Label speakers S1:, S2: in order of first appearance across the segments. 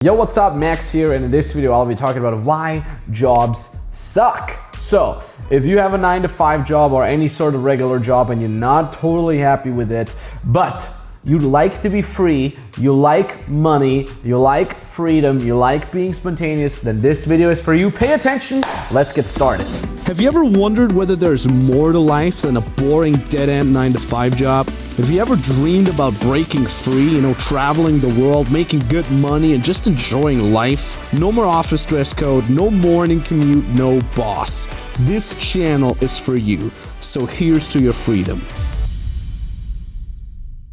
S1: Yo, what's up? Max here, and in this video I'll be talking about why jobs suck. So, if you have a 9-to-5 job or any sort of regular job and you're not totally happy with it, but you like to be free, you like money, you like freedom, you like being spontaneous, then this video is for you. Pay attention, let's get started.
S2: Have you ever wondered whether there's more to life than a boring dead-end 9-to-5 job? Have you ever dreamed about breaking free, traveling the world, making good money, and just enjoying life? No more office dress code, no morning commute, no boss. This channel is for you, so here's to your freedom.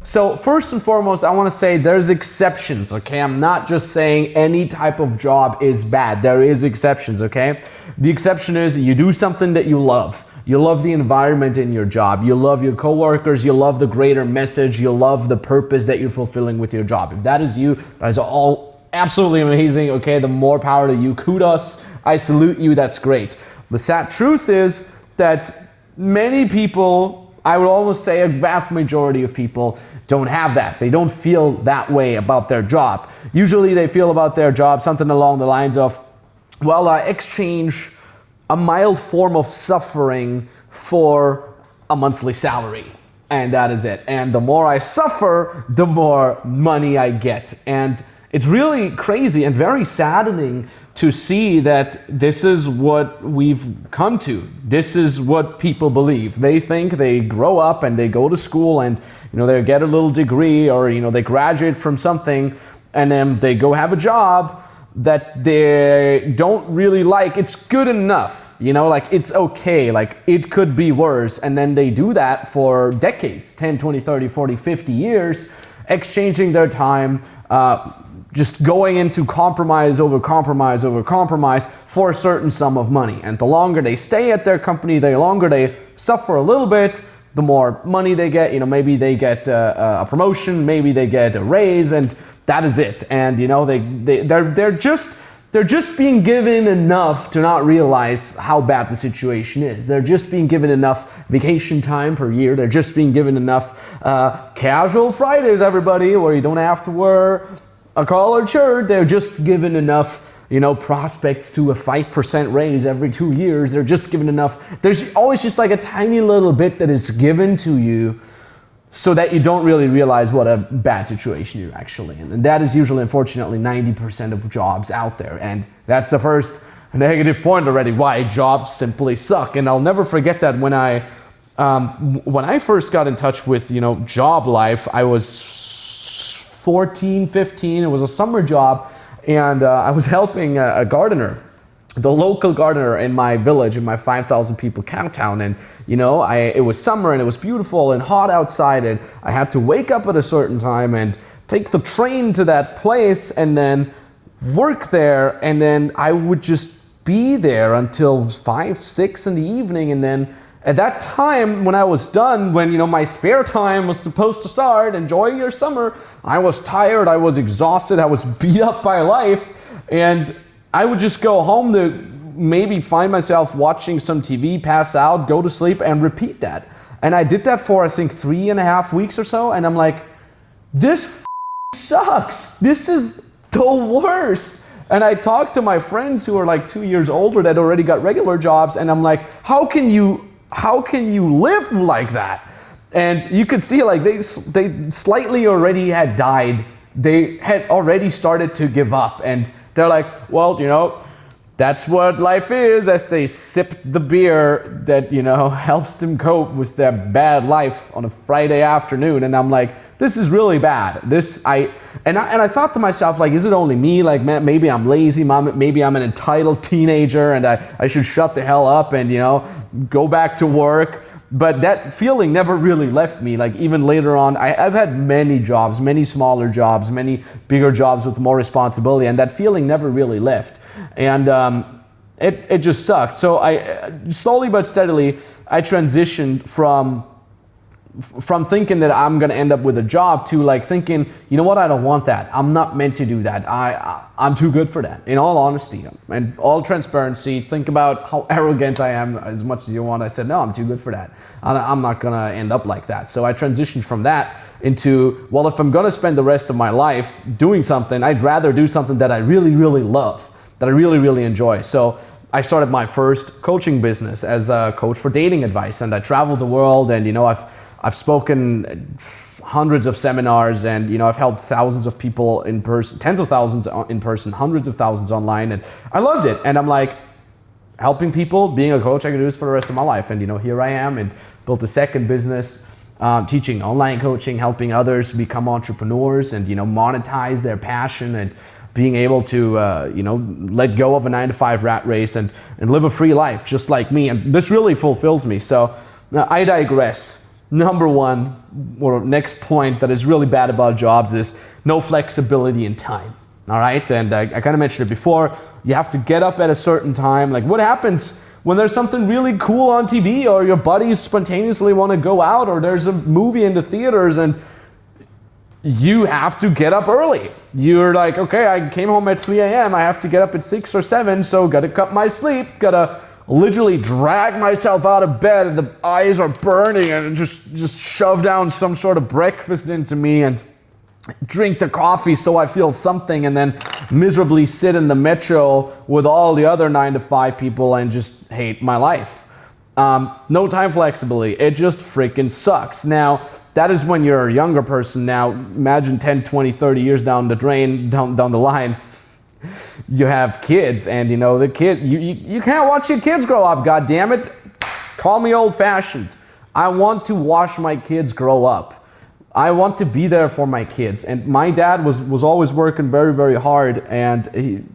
S1: So first and foremost, I want to say there's exceptions, okay? I'm not just saying any type of job is bad. There is exceptions, okay? The exception is you do something that you love. You love the environment in your job. You love your coworkers. You love the greater message. You love the purpose that you're fulfilling with your job. If that is you, that is all absolutely amazing, okay? The more power to you. Kudos. I salute you. That's great. The sad truth is that many people, I would almost say a vast majority of people, don't have that. They don't feel that way about their job. Usually they feel about their job something along the lines of, well, I exchange a mild form of suffering for a monthly salary. And that is it. And the more I suffer, the more money I get. And it's really crazy and very saddening to see that this is what we've come to. This is what people believe. They think they grow up and they go to school and they get a little degree or they graduate from something and then they go have a job that they don't really like. It's good enough, it's okay, it could be worse. And then they do that for decades, 10, 20, 30, 40, 50 years, exchanging their time, just going into compromise over compromise over compromise for a certain sum of money. And the longer they stay at their company, the longer they suffer a little bit, the more money they get. Maybe they get a promotion, maybe they get a raise, and that is it. And they're just being given enough to not realize how bad the situation is. They're just being given enough vacation time per year. They're just being given enough casual Fridays, everybody, where you don't have to wear a collared shirt. They're just given enough prospects to a 5% raise every 2 years. They're just given enough. There's always just like a tiny little bit that is given to you so that you don't really realize what a bad situation you're actually in. And that is usually, unfortunately, 90% of jobs out there. And that's the first negative point already, why jobs simply suck. And I'll never forget that when I first got in touch with, job life, I was 14, 15. It was a summer job. And I was helping a gardener, the local gardener in my village, in my 5,000 people cow town. And it was summer and it was beautiful and hot outside, and I had to wake up at a certain time and take the train to that place and then work there. And then I would just be there until 5, 6 in the evening. And then at that time, when I was done, when my spare time was supposed to start, enjoying your summer, I was tired, I was exhausted, I was beat up by life, and I would just go home to maybe find myself watching some TV, pass out, go to sleep, and repeat that. And I did that for, I think, 3.5 weeks or so, and I'm like, this sucks. This is the worst. And I talked to my friends who are like 2 years older that already got regular jobs, and I'm like, how can you live like that? And you could see they slightly already had died. They had already started to give up, and they're like, well, that's what life is, as they sip the beer that, helps them cope with their bad life on a Friday afternoon. And I'm like, this is really bad. And I thought to myself, is it only me? Maybe I'm lazy, maybe I'm an entitled teenager and I should shut the hell up and, go back to work. But that feeling never really left me. Even later on, I've had many jobs, many smaller jobs, many bigger jobs with more responsibility, and that feeling never really left. And it just sucked. So I slowly but steadily, I transitioned from thinking that I'm going to end up with a job to thinking, you know what, I don't want that. I'm not meant to do that. I'm too good for that. In all honesty and all transparency, think about how arrogant I am as much as you want. I said, no, I'm too good for that. I'm not going to end up like that. So I transitioned from that into, well, if I'm gonna spend the rest of my life doing something, I'd rather do something that I really, really love, that I really, really enjoy. So I started my first coaching business as a coach for dating advice, and I traveled the world, and I've spoken hundreds of seminars, and I've helped thousands of people in person, tens of thousands in person, hundreds of thousands online, and I loved it. And I'm like, helping people, being a coach, I can do this for the rest of my life. And here I am, and built a second business, teaching online coaching, helping others become entrepreneurs and monetize their passion, and being able to let go of a 9-to-5 rat race and live a free life just like me. And this really fulfills me. So I digress. Number one, or next point that is really bad about jobs is no flexibility in time. All right, and I kind of mentioned it before. You have to get up at a certain time. Like, what happens when there's something really cool on TV, or your buddies spontaneously want to go out, or there's a movie in the theaters, and you have to get up early? You're like, okay, I came home at 3 a.m. I have to get up at 6 or 7, so gotta cut my sleep, gotta literally drag myself out of bed, and the eyes are burning, and just shove down some sort of breakfast into me, and drink the coffee so I feel something, and then miserably sit in the metro with all the other 9-to-5 people and just hate my life. No time flexibility. It just freaking sucks. Now, that is when you're a younger person. Now, imagine 10, 20, 30 years down the line, you have kids, and the kid, you can't watch your kids grow up, god damn it. Call me old-fashioned. I want to watch my kids grow up. I want to be there for my kids. And my dad was always working very, very hard, and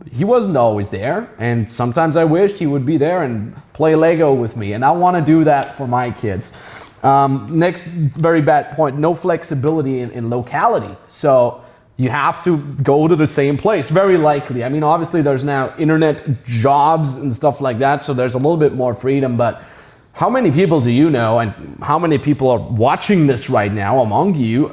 S1: he wasn't always there. And sometimes I wished he would be there and play Lego with me. And I want to do that for my kids. Next very bad point, no flexibility in locality. So you have to go to the same place, very likely. I mean, obviously there's now internet jobs and stuff like that, so there's a little bit more freedom, but how many people do you know, and how many people are watching this right now among you,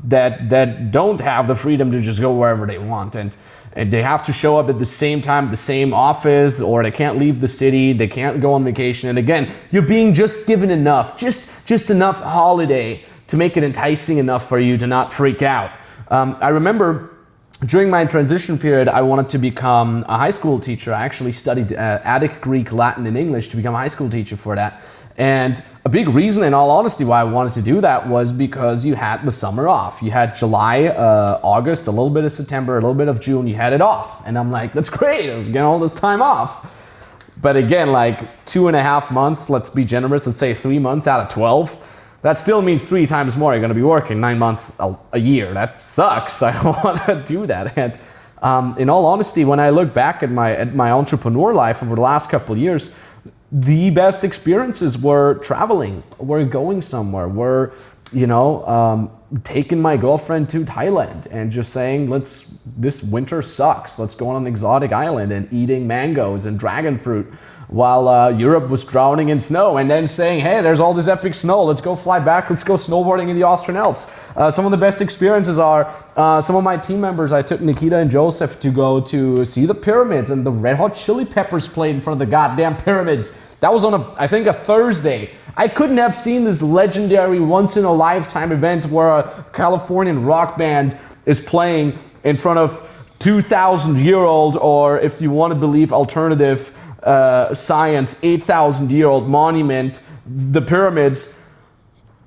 S1: that don't have the freedom to just go wherever they want, and they have to show up at the same time at the same office, or they can't leave the city, they can't go on vacation. And again, you're being just given enough, just enough holiday to make it enticing enough for you to not freak out. I remember during my transition period, I wanted to become a high school teacher. I actually studied Attic, Greek, Latin, and English to become a high school teacher for that. And a big reason, in all honesty, why I wanted to do that was because you had the summer off. You had July, August, a little bit of September, a little bit of June, you had it off. And I'm like, that's great, I was getting all this time off. But again, like 2.5 months, let's be generous, let's say 3 months out of 12, that still means 3 times more you're going to be working, 9 months a year. That sucks. I don't want to do that. And in all honesty, when I look back at my entrepreneur life over the last couple of years, the best experiences were traveling, were going somewhere, were taking my girlfriend to Thailand and just saying, this winter sucks. Let's go on an exotic island and eating mangoes and dragon fruit while Europe was drowning in snow, and then saying, hey, there's all this epic snow. Let's go fly back. Let's go snowboarding in the Austrian Alps. Some of the best experiences are some of my team members. I took Nikita and Joseph to go to see the pyramids, and the Red Hot Chili Peppers played in front of the goddamn pyramids. That was on I think a Thursday. I couldn't have seen this legendary once-in-a-lifetime event where a Californian rock band is playing in front of 2,000-year-old, or if you want to believe alternative science, 8,000-year-old monument, the pyramids,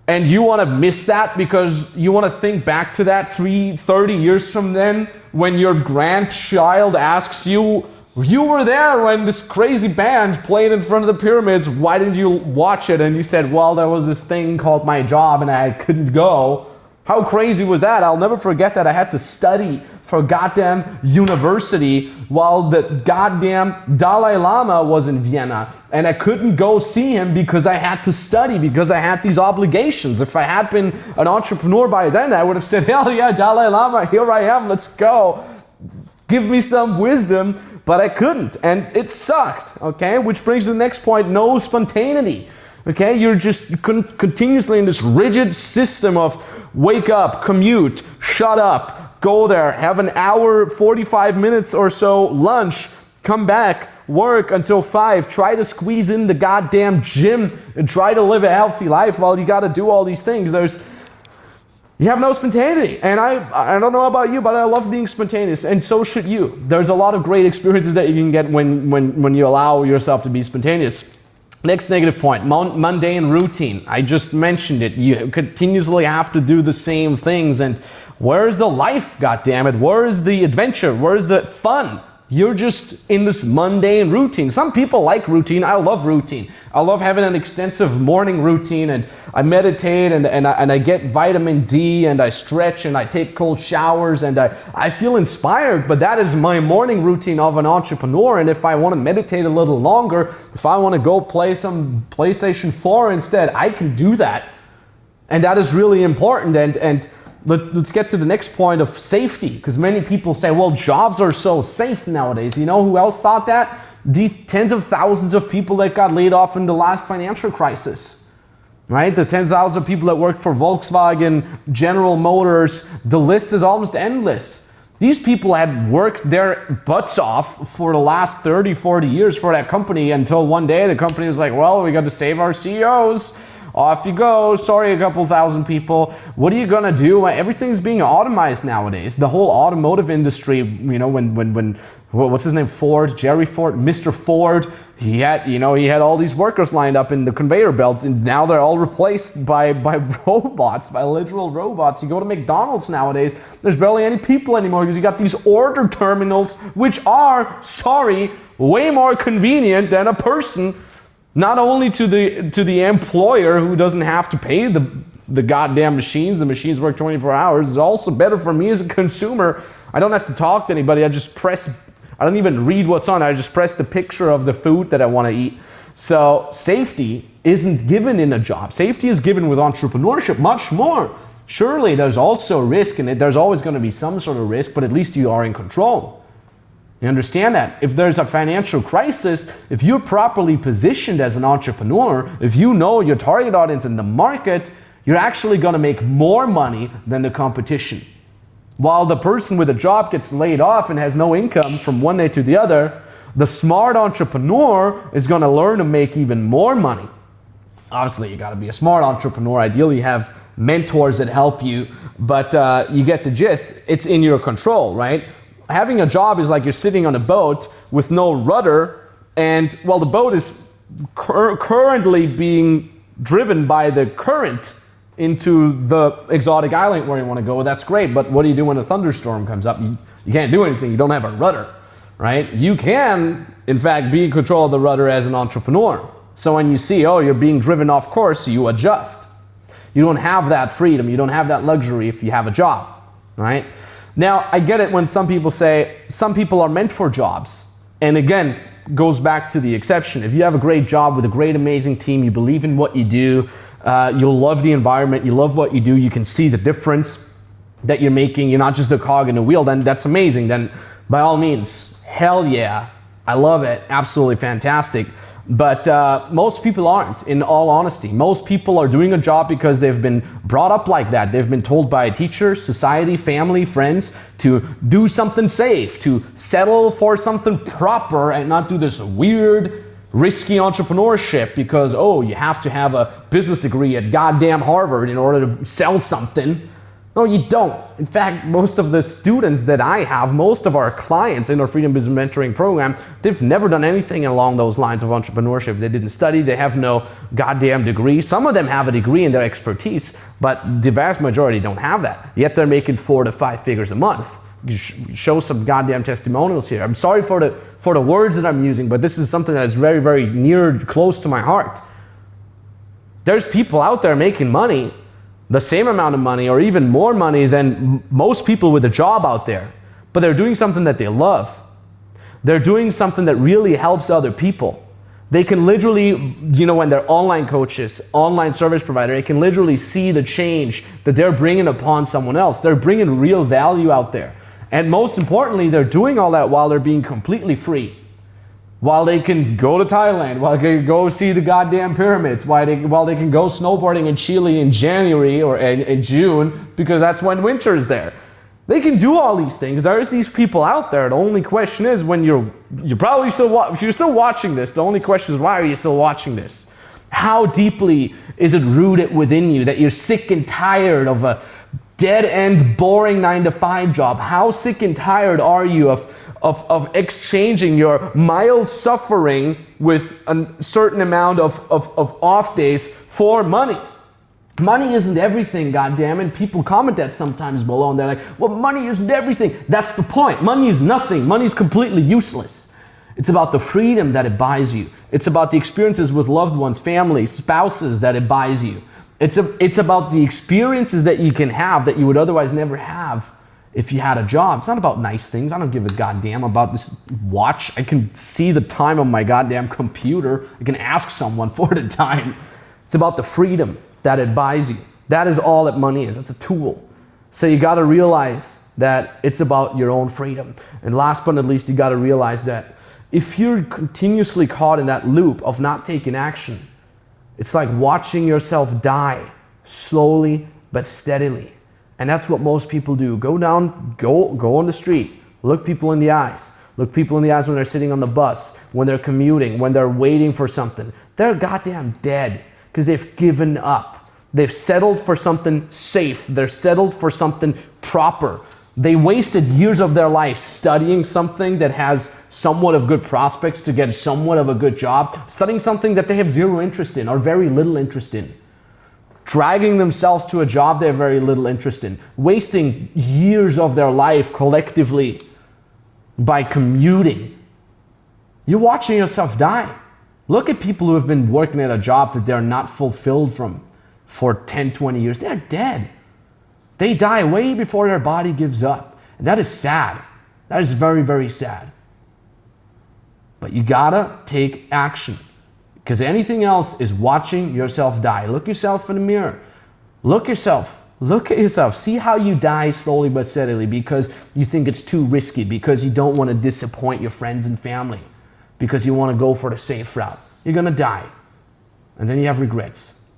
S1: and you want to miss that because you want to think back to that 30 years from then when your grandchild asks you, you were there when this crazy band played in front of the pyramids, why didn't you watch it? And you said, well, there was this thing called my job and I couldn't go. How crazy was that? I'll never forget that I had to study for goddamn university while the goddamn Dalai Lama was in Vienna, and I couldn't go see him because I had to study, because I had these obligations. If I had been an entrepreneur by then, I would have said, hell yeah, Dalai Lama, here I am, let's go. Give me some wisdom, but I couldn't, and it sucked, okay? Which brings to the next point, no spontaneity. Okay, you're just continuously in this rigid system of wake up, commute, shut up, go there, have an hour, 45 minutes or so lunch, come back, work until 5, try to squeeze in the goddamn gym and try to live a healthy life while you got to do all these things. You have no spontaneity. And I don't know about you, but I love being spontaneous, and so should you. There's a lot of great experiences that you can get when you allow yourself to be spontaneous. Next negative point, mundane routine. I just mentioned it. You continuously have to do the same things, and where's the life, goddammit? Where is the adventure? Where's the fun? You're just in this mundane routine. Some people like routine. I love routine. I love having an extensive morning routine, and I meditate, and I get vitamin D, and I stretch, and I take cold showers, and I feel inspired. But that is my morning routine of an entrepreneur. And if I want to meditate a little longer, if I want to go play some PlayStation 4 instead, I can do that. And that is really important. And let's get to the next point of safety, because many people say, well, jobs are so safe nowadays. You know who else thought that? The tens of thousands of people that got laid off in the last financial crisis, right? The tens of thousands of people that worked for Volkswagen, General Motors, the list is almost endless. These people had worked their butts off for the last 30, 40 years for that company until one day the company was like, well, we got to save our CEOs. Off you go. Sorry, a couple thousand people. What are you gonna do? Everything's being automized nowadays. The whole automotive industry, you know, when what's his name? Ford, Jerry Ford, Mr. Ford. He had all these workers lined up in the conveyor belt, and now they're all replaced by robots, by literal robots. You go to McDonald's nowadays, there's barely any people anymore because you got these order terminals, which are, sorry, way more convenient than a person. Not only to the employer, who doesn't have to pay the goddamn machines. The machines work 24 hours. It's also better for me as a consumer. I don't have to talk to anybody. I don't even read what's on it. I just press the picture of the food that I want to eat. So safety isn't given in a job. Safety is given with entrepreneurship much more. Surely there's also risk in it. There's always going to be some sort of risk, but at least you are in control. You understand that? If there's a financial crisis, if you're properly positioned as an entrepreneur, if you know your target audience in the market, you're actually going to make more money than the competition. While the person with a job gets laid off and has no income from one day to the other, the smart entrepreneur is going to learn to make even more money. Obviously, you got to be a smart entrepreneur. Ideally, you have mentors that help you, but you get the gist. It's in your control, right? Having a job is like you're sitting on a boat with no rudder, and well, the boat is currently being driven by the current into the exotic island where you want to go. That's great, but what do you do when a thunderstorm comes up? You can't do anything. You don't have a rudder, right? You can, in fact, be in control of the rudder as an entrepreneur. So when you see, oh, you're being driven off course, you adjust. You don't have that freedom. You don't have that luxury if you have a job, right? Now, I get it when some people say some people are meant for jobs. And again, goes back to the exception. If you have a great job with a great, amazing team, you believe in what you do, you'll love the environment, you love what you do, you can see the difference that you're making, you're not just a cog in a wheel, then that's amazing. Then by all means, hell yeah, I love it, absolutely fantastic. But most people aren't, in all honesty. Most people are doing a job because they've been brought up like that. They've been told by a teacher, society, family, friends to do something safe, to settle for something proper and not do this weird, risky entrepreneurship because, oh, you have to have a business degree at goddamn Harvard in order to sell something. No, you don't. In fact, most of the students that I have, most of our clients in our Freedom Business Mentoring program, they've never done anything along those lines of entrepreneurship. They didn't study, they have no goddamn degree. Some of them have a degree in their expertise, but the vast majority don't have that. Yet they're making 4 to 5 figures a month. You show some goddamn testimonials here. I'm sorry for the words that I'm using, but this is something that is very, very near, close to my heart. There's people out there making money, the same amount of money or even more money than most people with a job out there, but they're doing something that they love. They're doing something that really helps other people. They can literally, when they're online coaches, online service provider, they can literally see the change that they're bringing upon someone else. They're bringing real value out there. And most importantly, they're doing all that while they're being completely free. While they can go to Thailand, while they can go see the goddamn pyramids, while they can go snowboarding in Chile in January or in June, because that's when winter is there. They can do all these things. There's these people out there. The only question is when you're probably if you're still watching this, the only question is why are you still watching this? How deeply is it rooted within you that you're sick and tired of a dead-end, boring 9-to-5 job? How sick and tired are you of exchanging your mild suffering with a certain amount of off days for money? Money isn't everything, goddammit. People comment that sometimes below and they're like, well, money isn't everything. That's the point. Money is nothing. Money is completely useless. It's about the freedom that it buys you. It's about the experiences with loved ones, family, spouses that it buys you. It's about the experiences that you can have that you would otherwise never have if you had a job. It's not about nice things. I don't give a goddamn about this watch. I can see the time on my goddamn computer. I can ask someone for the time. It's about the freedom that it buys you. That is all that money is. It's a tool. So you got to realize that it's about your own freedom. And last but not least, you got to realize that if you're continuously caught in that loop of not taking action, it's like watching yourself die slowly but steadily. And that's what most people do. Go on the street, look people in the eyes. Look people in the eyes when they're sitting on the bus, when they're commuting, when they're waiting for something. They're goddamn dead because they've given up. They've settled for something safe. They're settled for something proper. They wasted years of their life studying something that has somewhat of good prospects to get somewhat of a good job, studying something that they have zero interest in or very little interest in, dragging themselves to a job they have very little interest in, wasting years of their life collectively by commuting. You're watching yourself die. Look at people who have been working at a job that they're not fulfilled from for 10, 20 years. They're dead. They die way before their body gives up. And that is sad. That is very, very sad. But you gotta take action, because anything else is watching yourself die. Look yourself in the mirror. Look at yourself. See how you die slowly but steadily because you think it's too risky, because you don't want to disappoint your friends and family, because you want to go for the safe route. You're gonna die. And then you have regrets.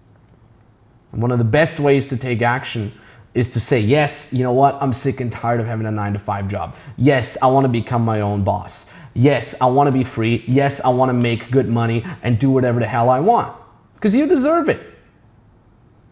S1: And one of the best ways to take action is to say, yes, you know what? I'm sick and tired of having a 9-to-5 job. Yes, I want to become my own boss. Yes, I want to be free. Yes, I want to make good money and do whatever the hell I want, because you deserve it.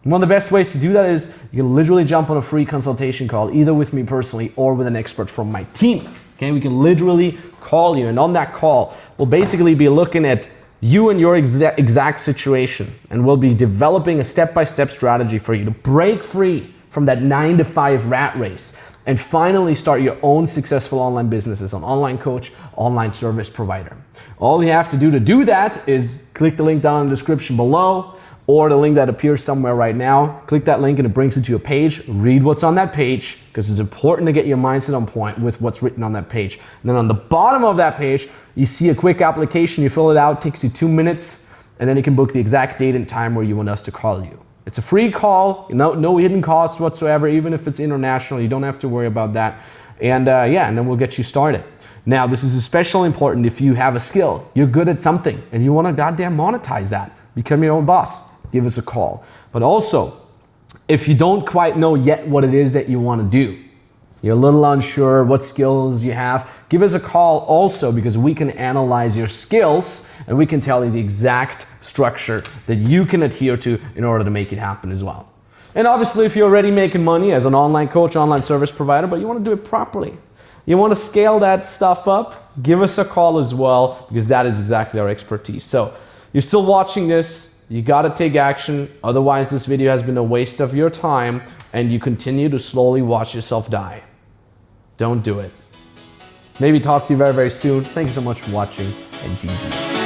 S1: One of the best ways to do that is you can literally jump on a free consultation call, either with me personally or with an expert from my team. Okay, we can literally call you, and on that call, we'll basically be looking at you and your exact situation, and we'll be developing a step-by-step strategy for you to break free from that 9-to-5 rat race and finally start your own successful online business as an online coach, online service provider. All you have to do that is click the link down in the description below, or the link that appears somewhere right now. Click that link and it brings you to a page. Read what's on that page, because it's important to get your mindset on point with what's written on that page. And then on the bottom of that page, you see a quick application. You fill it out, takes you 2 minutes, and then you can book the exact date and time where you want us to call you. It's a free call, no hidden costs whatsoever. Even if it's international, you don't have to worry about that. And and then we'll get you started. Now, this is especially important if you have a skill. You're good at something and you want to goddamn monetize that. Become your own boss. Give us a call. But also, if you don't quite know yet what it is that you want to do, you're a little unsure what skills you have, give us a call also, because we can analyze your skills and we can tell you the exact structure that you can adhere to in order to make it happen as well. And obviously, if you're already making money as an online coach, online service provider, but you want to do it properly, you want to scale that stuff up, give us a call as well, because that is exactly our expertise. So you're still watching this, you got to take action. Otherwise, this video has been a waste of your time and you continue to slowly watch yourself die. Don't do it. Maybe talk to you very, very soon. Thank you so much for watching, and GG.